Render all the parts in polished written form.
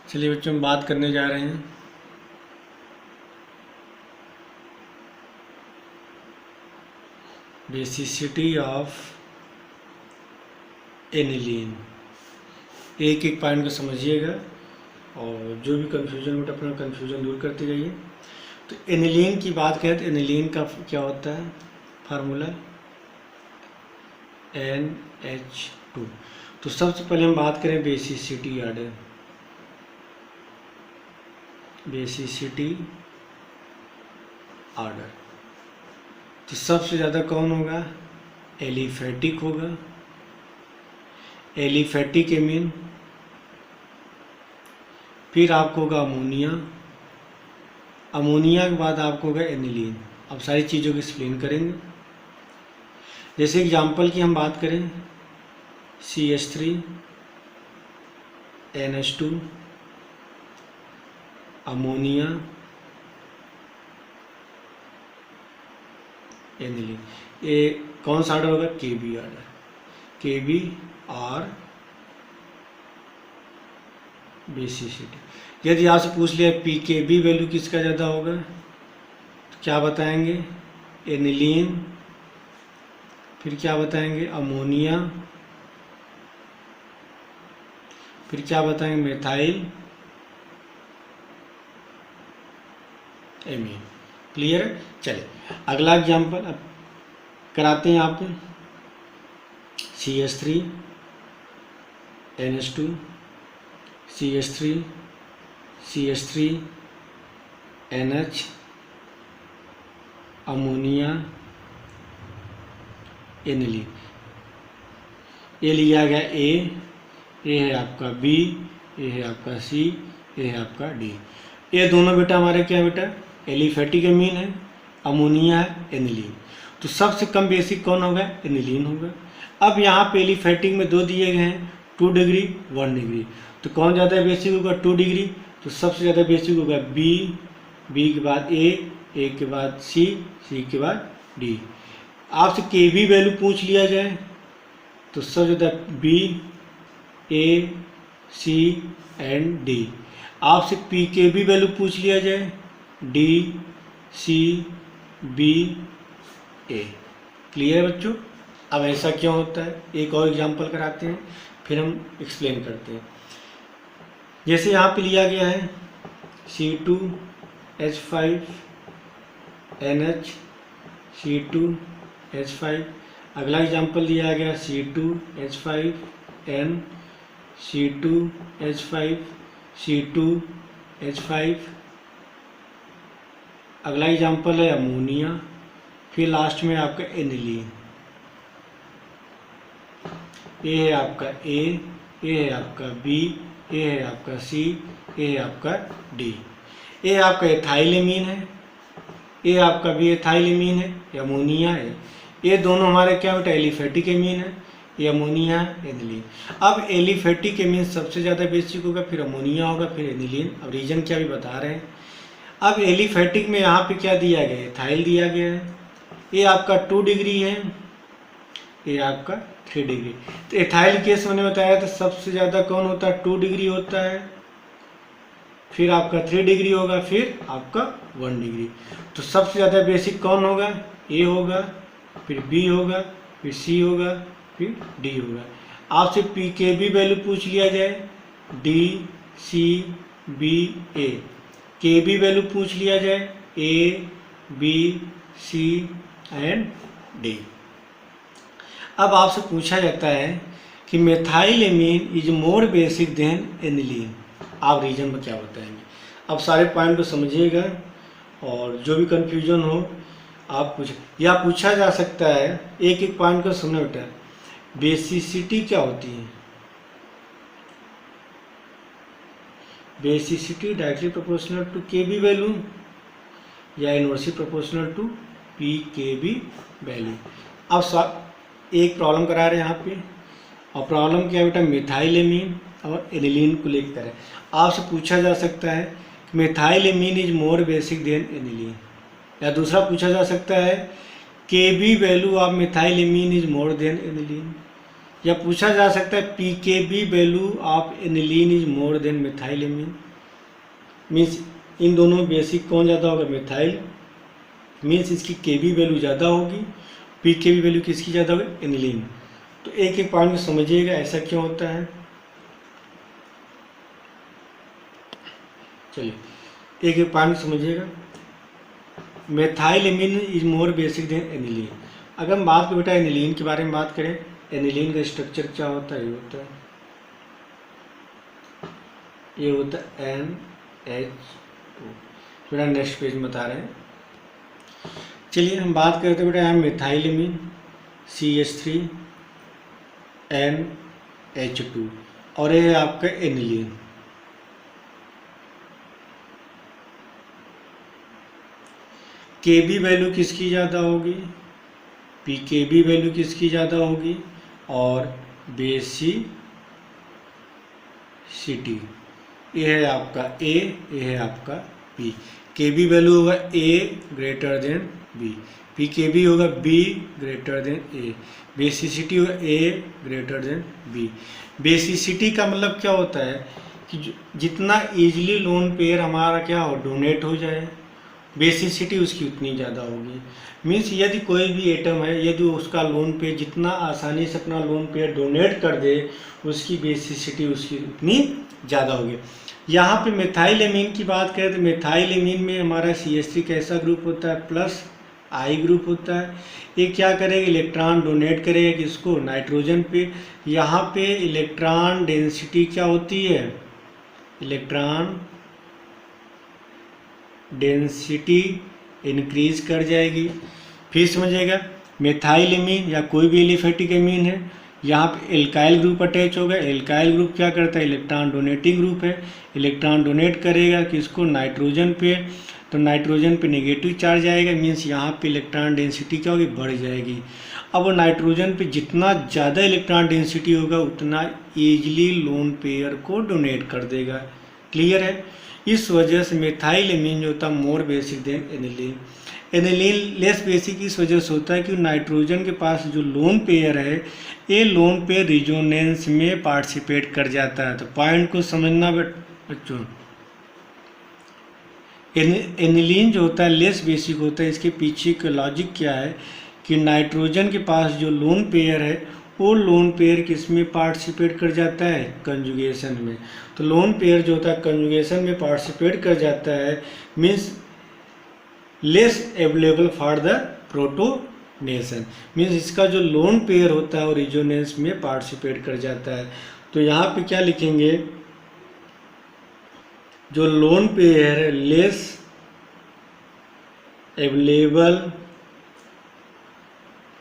चलिए बच्चों, हम बात करने जा रहे हैं बेसिसिटी ऑफ एनिलीन। एक एक पॉइंट को समझिएगा और जो भी कन्फ्यूजन हो अपना कन्फ्यूजन दूर करते जाइए। तो एनिलीन की बात करें तो एनिलीन का क्या होता है फार्मूला NH2। तो सबसे पहले हम बात करें बेसिसिटी ऑर्डर, बेसिसिटी ऑर्डर। तो सबसे ज़्यादा कौन होगा? एलिफेटिक होगा, एलिफेटिक एमीन, फिर आपको होगा अमोनिया, अमोनिया के बाद आपको होगा एनिलीन। अब सारी चीज़ों को एक्सप्लेन करेंगे। जैसे एग्जांपल की हम बात करें CH3 NH2 अमोनिया एनिलीन, ये कौन सा ऑर्डर होगा? KB ऑर्डर, KB और बेसिसिटी। यदि आपसे पूछ लिया PKB वैल्यू किसका ज़्यादा होगा तो क्या बताएंगे? एनिलीन, फिर क्या बताएंगे? अमोनिया, फिर क्या बताएंगे? Methyl amine. क्लियर है? चलिए अगला एग्जांपल अब कराते हैं आपको। CH3 NH2 CH3 CH3 NH ammonia aniline. ये लिया गया ये है आपका B, ये है आपका C, ये है आपका D। ये दोनों बेटा हमारे क्या है बेटा? एलिफेटिक एमीन है, अमोनिया है, एनिलीन। तो सबसे कम बेसिक कौन होगा? एनिलीन होगा। अब यहाँ पे एलिफेटिक में 2 दिए गए हैं, 2 डिग्री 1 डिग्री। तो कौन ज़्यादा बेसिक होगा? 2 डिग्री। तो सबसे ज़्यादा बेसिक होगा B के बाद A के बाद C के बाद D। आपसे KB वैल्यू पूछ लिया जाए तो सबसे ज़्यादा B A C and D। आपसे PKB वैल्यू पूछ लिया जाए D C B A। Clear है बच्चों? अब ऐसा क्यों होता है? एक और एग्जांपल कराते हैं फिर हम एक्सप्लेन करते हैं। जैसे यहाँ पे लिया गया है C2H5 NH C2H5। अगला एग्जांपल दिया गया C2H5N C2H5 C2H5। अगला एग्जांपल है अमोनिया, फिर लास्ट में आपका एनिलीन। ये है आपका A, ये है आपका B, ये है आपका C, ये है आपका D। ये आपका एथाइल एमीन है, ये आपका भी एथाइल एमीन है, ये अमोनिया है। ये दोनों हमारे क्या बेटा? एलिफेटिक एमीन है, ये अमोनिया एनिलीन। अब एलिफेटिक एमीन सबसे ज़्यादा बेसिक होगा, फिर अमोनिया होगा, फिर एनिलीन। अब रीजन क्या भी बता रहे हैं। अब एलिफेटिक में यहाँ पे क्या दिया गया है? एथाइल दिया गया है। ये आपका 2 डिग्री है, ये आपका 3 डिग्री। तो एथाइल केस मैंने बताया था सबसे ज़्यादा कौन होता है? 2 डिग्री होता है, फिर आपका 3 डिग्री होगा, फिर आपका 1 डिग्री। तो सबसे ज़्यादा बेसिक कौन होगा? A होगा, फिर B होगा, फिर C होगा, फिर D होगा। आपसे PKB वैल्यू पूछ लिया जाए D C B A, KB value पूछ लिया जाए A B C and D। अब आपसे पूछा जाता है कि methyl amine is more basic than aniline. आप रीजन में क्या बताएंगे? अब सारे पॉइंट को समझिएगा और जो भी कंफ्यूजन हो आप या पूछा जा सकता है। एक एक पॉइंट को समझना बेटा। बेसिसिटी क्या होती है? Basicity directly proportional to KB value या inversely proportional to PKB value. अब एक प्रॉब्लम करा रहे हैं यहाँ पे, और प्रॉब्लम क्या है बेटा? मेथाइल एमीन और एनिलीन को लेकर है। आपसे पूछा जा सकता है methyl amine is more basic than aniline, या दूसरा पूछा जा सकता है KB value of methyl amine is more than aniline. या पूछा जा सकता है pKb value of aniline is more than methyl amine, means इन दोनों में बेसिक कौन ज़्यादा होगा, मिथाइल, मीन्स इसकी Kb वैल्यू ज़्यादा होगी, pKb वैल्यू किसकी ज़्यादा होगी, एनिलीन। तो एक एक पॉइंट में समझिएगा ऐसा क्यों होता है। चलिए एक एक पॉइंट समझिएगा। Methyl amine is more basic than aniline. अगर हम बात करें बेटा एनिलीन के बारे में बात करें, एनिलीन का स्ट्रक्चर क्या होता है, ये होता है NH2। बेटा नेक्स्ट पेज में बता रहे हैं। चलिए हम बात करते हैं बेटा यहाँ मेथाइल एमीन CH3 NH2 और ये है आपका एनिलीन। Kb वैल्यू किसकी ज़्यादा होगी, pKb वैल्यू किसकी ज़्यादा होगी, और बेसिसिटी, ये है आपका A, ये है आपका B। Kb वैल्यू होगा A greater than B, pKb होगा B greater than A, basicity होगा A greater than B। Basicity का मतलब क्या होता है कि जितना इजीली लोन पेयर हमारा क्या हो, डोनेट हो जाए, बेसिसिटी उसकी उतनी ज़्यादा होगी। मीन्स यदि कोई भी एटम है, यदि उसका लोन पेयर जितना आसानी से अपना लोन पेयर डोनेट कर दे, उसकी बेसिसिटी उसकी उतनी ज़्यादा होगी। यहाँ पे मेथाइल एमीन की बात करें तो मेथाइल एमीन में हमारा CH3 कैसा ग्रुप होता है, प्लस I ग्रुप होता है। ये क्या करेगा, इलेक्ट्रॉन डोनेट करेगा किसको, नाइट्रोजन पे। यहाँ पे इलेक्ट्रॉन डेंसिटी क्या होती है, इलेक्ट्रॉन डेंसिटी इंक्रीज कर जाएगी। फिर समझिएगा मेथाइल एमीन या कोई भी एलिफेटिक एमीन है, यहाँ पे एल्काइल ग्रुप अटैच होगा। एल्काइल ग्रुप क्या करता है, इलेक्ट्रॉन डोनेटिंग ग्रुप है, इलेक्ट्रॉन डोनेट करेगा किसको, नाइट्रोजन पे। तो नाइट्रोजन पे नेगेटिव चार्ज आएगा, मीन्स यहाँ पे इलेक्ट्रॉन डेंसिटी क्या होगी, बढ़ जाएगी। अब नाइट्रोजन पे जितना ज़्यादा इलेक्ट्रॉन डेंसिटी होगा उतना ईजिली लोन पेयर को डोनेट कर देगा। क्लियर है। इस वजह से मेथाइल एमीन जो होता है more basic than aniline. Aniline less basic इस वजह से होता है कि नाइट्रोजन के पास जो लोन पेयर है, ये लोन पेयर रिजोनेंस में पार्टिसिपेट कर जाता है। तो पॉइंट को समझना बच्चों, एनिलीन जो होता है लेस बेसिक होता है। इसके पीछे का लॉजिक क्या है कि नाइट्रोजन के पास जो लोन पेयर है, वो लोन पेयर किस में पार्टिसिपेट कर जाता है, कंजुगेशन में। तो लोन पेयर जो होता है कंजुगेशन में पार्टिसिपेट कर जाता है, means less available for the protonation, means इसका जो लोन पेयर होता है वो रिजोनेंस में पार्टिसिपेट कर जाता है। तो यहाँ पे क्या लिखेंगे, जो लोन पेयर है लेस अवेलेबल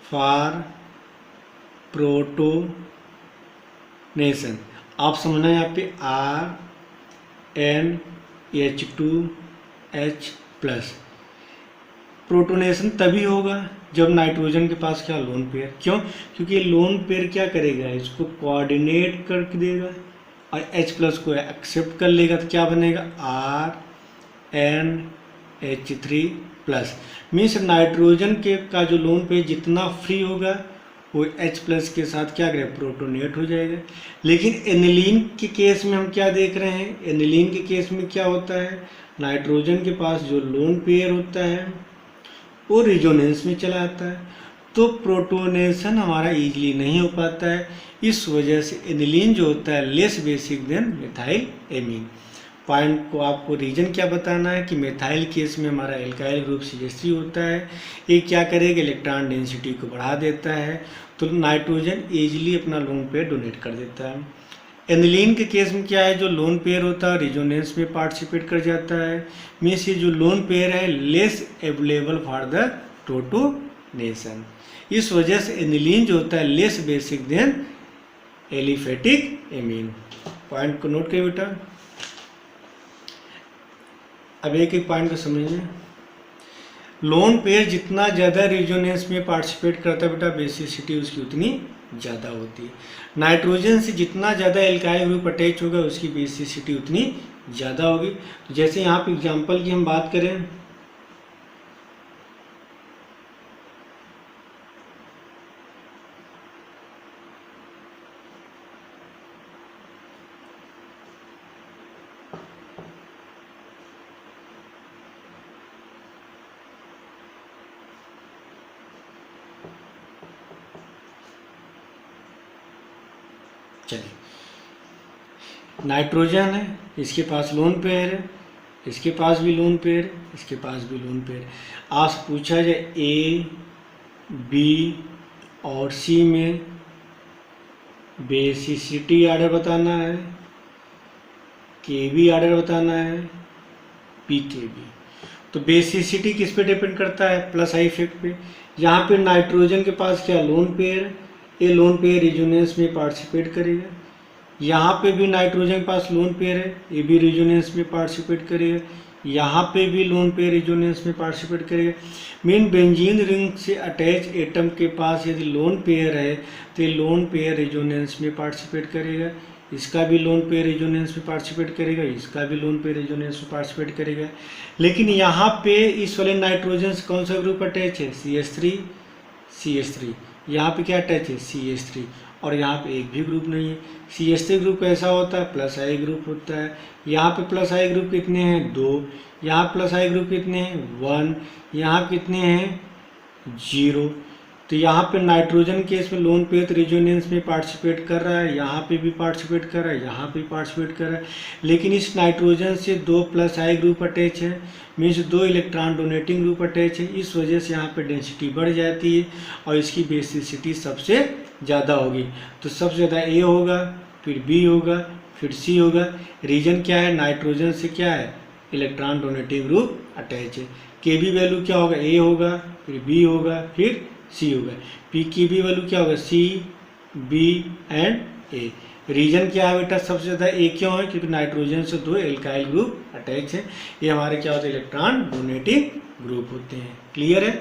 फॉर प्रोटोनेशन। आप समझना यहाँ पे RNH2H+। प्रोटोनेशन तभी होगा जब नाइट्रोजन के पास क्या, लोन पेयर। क्यों, क्योंकि लोन पेयर क्या करेगा, इसको कोऑर्डिनेट करके देगा और H+ को एक्सेप्ट कर लेगा। तो क्या बनेगा, RNH3+। मीन्स नाइट्रोजन के का जो लोन पेयर जितना फ्री होगा वो H+ के साथ क्या करेगा, प्रोटोनेट हो जाएगा। लेकिन एनिलीन के केस में हम क्या देख रहे हैं, एनिलीन के केस में क्या होता है, नाइट्रोजन के पास जो लोन पेयर होता है वो रिजोनेंस में चला आता है, तो प्रोटोनेशन हमारा इजीली नहीं हो पाता है। इस वजह से एनिलीन जो होता है less basic than methyl amine. Point को आपको रीजन क्या बताना है कि मेथाइल केस में हमारा एल्काइल ग्रुप CH3 होता है, ये क्या करेगा, इलेक्ट्रॉन डेंसिटी को बढ़ा देता है, तो नाइट्रोजन इजीली अपना लोन पेयर डोनेट कर देता है। एनिलीन के केस में क्या है, जो लोन पेयर होता है रिजोनेंस में पार्टिसिपेट कर जाता है, मीन्स ये जो लोन पेयर है less available for the protonation. इस वजह से एनिलीन जो होता है less basic then aliphatic amine. Point को नोट करिए बेटा। अब एक एक पॉइंट को समझिए। लोन पेयर जितना ज़्यादा रिजोनेंस में पार्टिसिपेट करता है बेटा, बेसिसिटी उसकी उतनी ज़्यादा होती है। नाइट्रोजन से जितना ज़्यादा एल्काइल ग्रुप अटैच होगा उसकी बेसिसिटी उतनी ज़्यादा होगी। तो जैसे यहाँ पे एग्जांपल की हम बात करें, नाइट्रोजन है, इसके पास लोन पेयर है, इसके पास भी लोन पेयर है, इसके पास भी लोन पेयर है। आपसे पूछा जाए ए, बी और सी में बेसिसिटी आर्डर बताना है, केबी आर्डर बताना है, पीकेबी। तो बेसिसिटी किस पे डिपेंड करता है? प्लस आई इफेक्ट पे। यहाँ पे नाइट्रोजन के पास क्या लोन पेयर है, ये लोन पेयर रेजोनेंस में पार्टिसिपेट करेगा। यहाँ पे भी नाइट्रोजन के पास लोन पेयर है, ये भी रेजोनेंस में पार्टिसिपेट करेगा। यहाँ पे भी लोन पेयर रेजोनेंस में पार्टिसिपेट करेगा। मेन बेंजीन रिंग से अटैच एटम के पास यदि लोन पेयर है तो ये लोन पेयर रेजोनेंस में पार्टिसिपेट करेगा, इसका भी लोन पेयर रेजोनेंस में पार्टिसिपेट करेगा, इसका भी लोन पेयर रेजोनेंस में पार्टिसिपेट करेगा। लेकिन यहाँ पे इस वाले नाइट्रोजन से कौन सा ग्रुप अटैच है? CH3 CH3। यहाँ पे क्या अटैच है? CH3। और यहाँ पे एक भी ग्रुप नहीं है। CH3 ग्रुप कैसा होता है? प्लस आई ग्रुप होता है। यहाँ पे प्लस आई ग्रुप कितने हैं? 2। यहाँ प्लस आई ग्रुप कितने हैं? 1। यहाँ कितने हैं? 0। तो यहाँ पे नाइट्रोजन के इसमें लोन पेयर रेजोनेंस में पार्टिसिपेट कर रहा है, यहाँ पे भी पार्टिसिपेट कर रहा है, यहाँ पे पार्टिसिपेट कर रहा है। लेकिन इस नाइट्रोजन से 2 प्लस आई ग्रुप अटैच है, means 2 electron donating group attach है। इस वजह से यहाँ पे डेंसिटी बढ़ जाती है और इसकी बेसिसिटी सबसे ज़्यादा होगी। तो सबसे ज़्यादा ए होगा, फिर बी होगा, फिर सी होगा। रीजन क्या है? नाइट्रोजन से क्या है? इलेक्ट्रॉन डोनेटिंग ग्रुप अटैच है। के बी वैल्यू क्या होगा? ए होगा, फिर बी होगा, फिर सी होगा। पी की बी वैल्यू क्या होगा? सी, बी एंड ए। रीजन क्या है बेटा? सबसे ज़्यादा ए क्यों है? क्योंकि नाइट्रोजन से 2 एल्काइल ग्रुप अटैच है। ये हमारे क्या होते हैं? इलेक्ट्रॉन डोनेटिंग ग्रुप होते हैं। क्लियर है?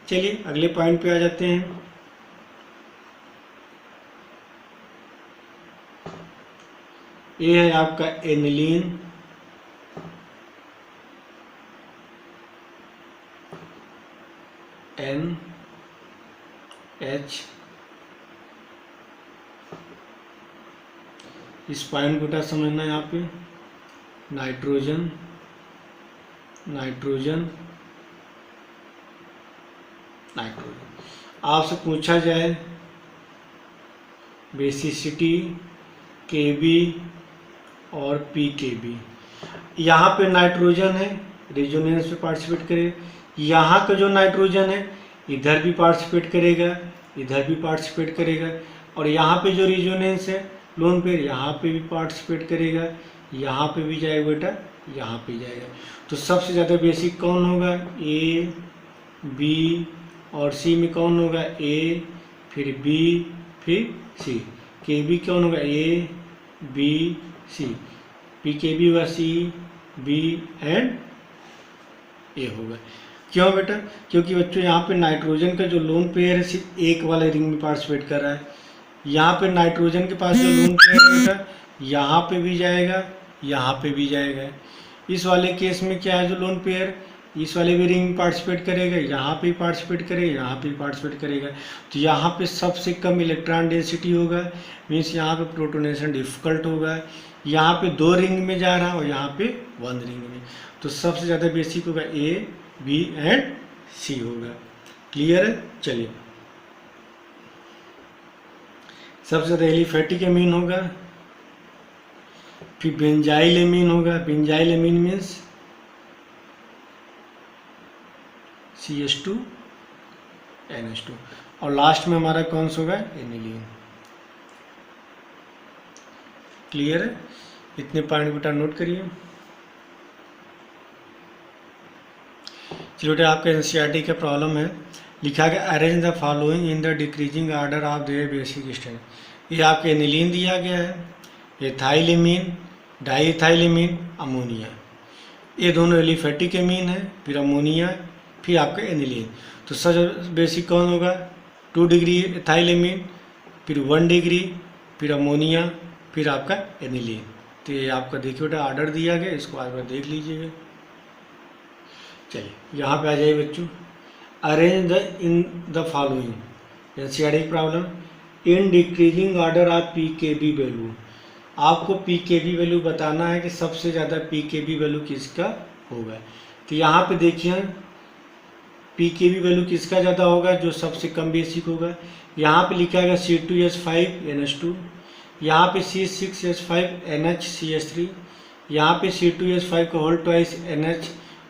चलिए अगले पॉइंट पे आ जाते हैं। ये है आपका एनिलीन, NH। इस पॉइंट बेटा समझना यहाँ पे नाइट्रोजन नाइट्रोजन नाइट्रोजन। आपसे पूछा जाए बेसिसिटी केबी और पीकेबी। यहाँ पे नाइट्रोजन है, रेजोनेंस में पार्टिसिपेट करेगा। यहाँ का जो नाइट्रोजन है इधर भी पार्टिसिपेट करेगा, इधर भी पार्टिसिपेट करेगा। और यहाँ पे जो रेजोनेंस है लोन पेयर, यहाँ पे भी पार्टिसिपेट करेगा, यहाँ पे भी जाएगा बेटा, यहाँ पे जाएगा। तो सबसे ज़्यादा बेसिक कौन होगा? ए, बी और सी में कौन होगा? ए, फिर बी, फिर सी। के बी कौन होगा? ए, बी, सी। पी के बी होगा सी, बी एंड ए होगा। क्यों बेटा? क्योंकि बच्चों यहाँ पे नाइट्रोजन का जो लोन पेयर है सिर्फ एक वाले रिंग में पार्टिसिपेट कर रहा है। यहाँ पे नाइट्रोजन के पास जो लोन पेयर है बेटा, यहाँ पे भी जाएगा, यहाँ पे भी जाएगा। इस वाले केस में क्या है? जो लोन पेयर इस वाले भी रिंग में पार्टिसिपेट करेगा, यहाँ पे पार्टिसिपेट करेगा, यहाँ पे पार्टिसिपेट करेगा। तो यहाँ पे सबसे कम इलेक्ट्रॉन डेंसिटी होगा, मीन्स यहाँ पे प्रोटोनेशन डिफिकल्ट होगा। यहाँ पे 2 रिंग में जा रहा है और यहाँ पे 1 रिंग में। तो सबसे ज़्यादा बेसिक होगा ए, बी एंड सी होगा। क्लियर है? चलिए सबसे ज़्यादा एलिफेटिक एमीन होगा, फिर बेंजाइल एमीन होगा। Benzyl amine means CH2 NH2। और लास्ट में हमारा कौन सा होगा? एनिलीन। क्लियर है? इतने पॉइंट बेटा नोट करिए। चलो बेटा आपका NCERT का प्रॉब्लम है, लिखा गया arrange the following in the decreasing order of their basic strength. ये आपके एनिलीन दिया गया है, एथाइलेमीन, डाईएथाइलेमीन, अमोनिया। ये दोनों एलिफेटिक एमीन है, फिर अमोनिया, फिर आपका एनिलीन। तो सबसे बेसिक कौन होगा? 2 डिग्री एथाइलेमीन, फिर 1 डिग्री, फिर अमोनिया, फिर आपका एनिलीन। तो ये आपका देखिए बेटा ऑर्डर दिया गया, इसको एक बार देख लीजिएगा। चलिए यहाँ पे आ जाइए बच्चों। Arrange the in the following NCERT problem in decreasing order of pKb value. आपको पीकेबी वैल्यू बताना है कि सबसे ज़्यादा पीकेबी वैल्यू किसका होगा। तो यहाँ पे देखिए पीकेबी वैल्यू किसका ज़्यादा होगा? जो सबसे कम बेसिक होगा। यहाँ पे लिखा है C2H5NH2, यहाँ पे C6H5NHCH3, यहाँ पे C2H5 का होल ट्वाइस NH,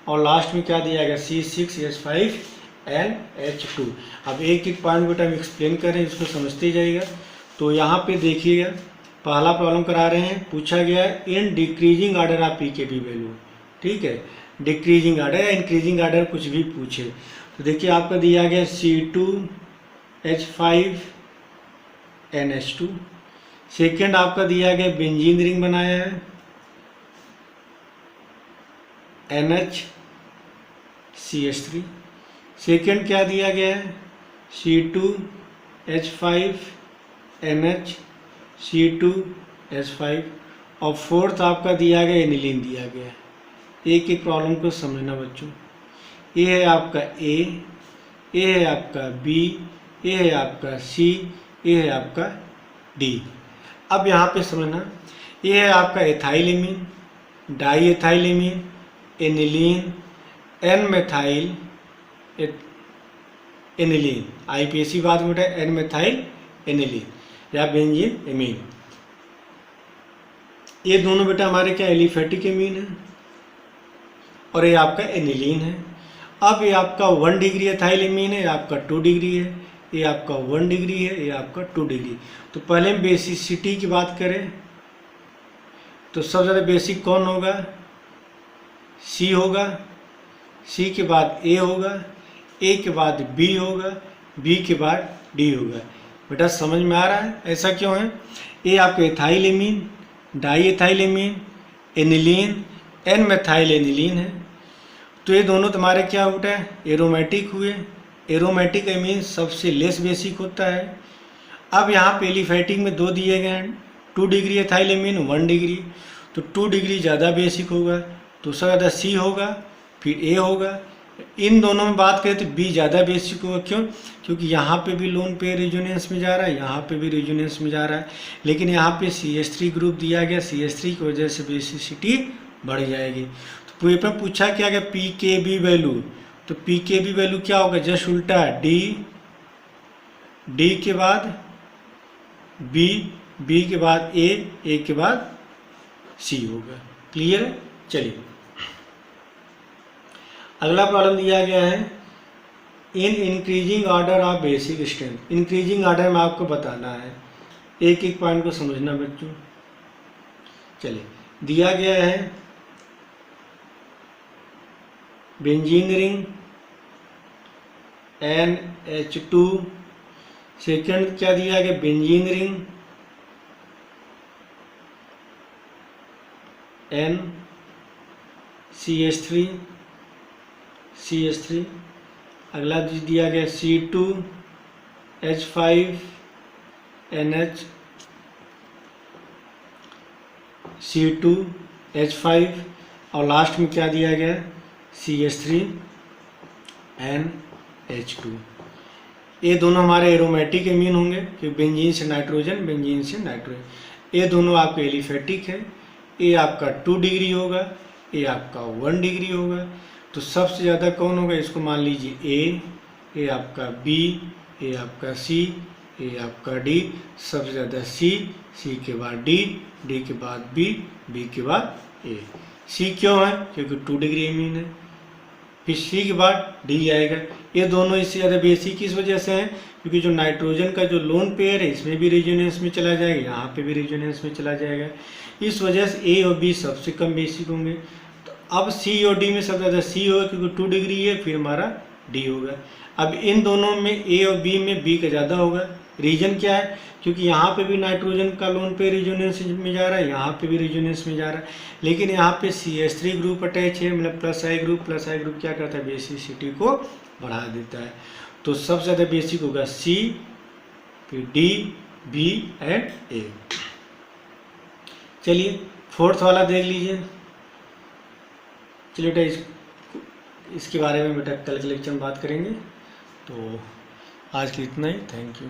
और लास्ट में क्या दिया गया C6H5NH2। अब एक एक पॉइंट बेटा हम एक्सप्लेन करें, इसको समझते जाइएगा। तो यहाँ पे देखिएगा, पहला प्रॉब्लम करा रहे हैं, पूछा गया है in decreasing order of pKb value. ठीक है, डिक्रीजिंग आर्डर या इंक्रीजिंग आर्डर कुछ भी पूछे तो देखिए आपका दिया गया C2H5NH2। सेकेंड आपका दिया गया बेंजीन रिंग बनाया है NHCH3। सेकेंड क्या दिया गया है C2H5NH, और फोर्थ आपका दिया गया एनिलीन दिया गया है। एक एक प्रॉब्लम को समझना बच्चों। ये है आपका ए है आपका बी, ये है आपका सी, ये है आपका डी। अब यहाँ पे समझना, ये है आपका ethylamine, di ethylamine, aniline, N methyl aniline, IUPAC बात बेटा एन मेथाइल एनिलीन या बेंजीन एमीन। ये दोनों बेटा हमारे क्या एलिफेटिक एमीन है, और ये आपका एनिलीन है। अब ये आपका 1 डिग्री एथाइल एमीन है, ये आपका 2 डिग्री है, ये आपका 1 डिग्री है, ये आपका 2 डिग्री। तो पहले हम बेसिसिटी की बात करें तो सबसे ज़्यादा बेसिक कौन होगा, सी होगा, सी के बाद ए होगा, ए के बाद बी होगा, बी के बाद डी होगा। बेटा समझ में आ रहा है ऐसा क्यों है? ए आपका ethyl amine, di ethyl amine, aniline, N methyl aniline है। तो ये दोनों तुम्हारे क्या होता है एरोमेटिक हुए। एरोमेटिक एमीन सबसे लेस बेसिक होता है। अब यहाँ पे एलिफेटिक में 2 दिए गए हैं, 2 डिग्री एथाइल एमीन, 1 डिग्री, तो 2 डिग्री ज़्यादा बेसिक होगा, तो सबसे ज़्यादा सी होगा, फिर ए होगा। इन दोनों में बात करें तो बी ज़्यादा बेसिक होगा। क्यों? क्योंकि यहाँ पे भी लोन पेयर रेजोनेंस में जा रहा है, यहाँ पे भी रेजोनेंस में जा रहा है, लेकिन यहाँ पे CH3 ग्रुप दिया गया, CH3 की वजह से बेसिसिटी बढ़ जाएगी। तो पेपर पूछा क्या गया पीकेबी वैल्यू, तो पीकेबी वैल्यू क्या होगा, जस्ट उल्टा डी, डी के बाद बी, बी के बाद ए के बाद सी होगा। क्लियर है? चलिए अगला प्रॉब्लम दिया गया है in increasing order of basic strength. Increasing order में आपको बताना है, एक एक पॉइंट को समझना बच्चों। चलिए दिया गया है बेंजीन रिंग NH2, सेकेंड क्या दिया गया बेंजीन रिंग NCH3, अगला दिया गया C2H5NH, C2H5, और लास्ट में क्या दिया गया CH3NH2। ये दोनों हमारे एरोमेटिक एमीन होंगे कि बेंजीन से नाइट्रोजन, बेंजीन से नाइट्रोजन। ये दोनों आपके एलिफेटिक है। ये आपका 2 डिग्री होगा, ये आपका 1 डिग्री होगा। तो सबसे ज़्यादा कौन होगा, इसको मान लीजिए ये आपका बी, ये आपका सी, ये आपका डी। सबसे ज़्यादा सी, सी के बाद डी, डी के बाद बी, बी के बाद ए। सी क्यों है? क्योंकि 2 डिग्री एमीन है। फिर सी के बाद डी आएगा। ये दोनों इससे ज़्यादा बेसिक किस वजह से हैं? क्योंकि जो नाइट्रोजन का जो लोन पेयर है इसमें भी रेजोनेंस में चला जाएगा, यहाँ पे भी रेजोनेंस में चला जाएगा। इस वजह से ए और बी सबसे कम बेसिक होंगे। तो अब सी और डी में सबसे ज़्यादा सी होगा क्योंकि 2 डिग्री है, फिर हमारा डी होगा। अब इन दोनों में ए और बी में बी का ज़्यादा होगा। रीजन क्या है? क्योंकि यहाँ पे भी नाइट्रोजन का लोन पे रेजोनेंस में जा रहा है, यहाँ पे भी रेजोनेंस में जा रहा है, लेकिन यहाँ पे CH3 ग्रुप अटैच है, मतलब प्लस आई ग्रुप क्या करता है बेसिसिटी को बढ़ा देता है। तो सबसे ज़्यादा बेसिक होगा सी, फिर डी, बी एंड ए। चलिए फोर्थ वाला देख लीजिए। चलिए बेटा इसके बारे में बेटा कल के लेक्चर में बात करेंगे। तो आज के इतना ही, थैंक यू।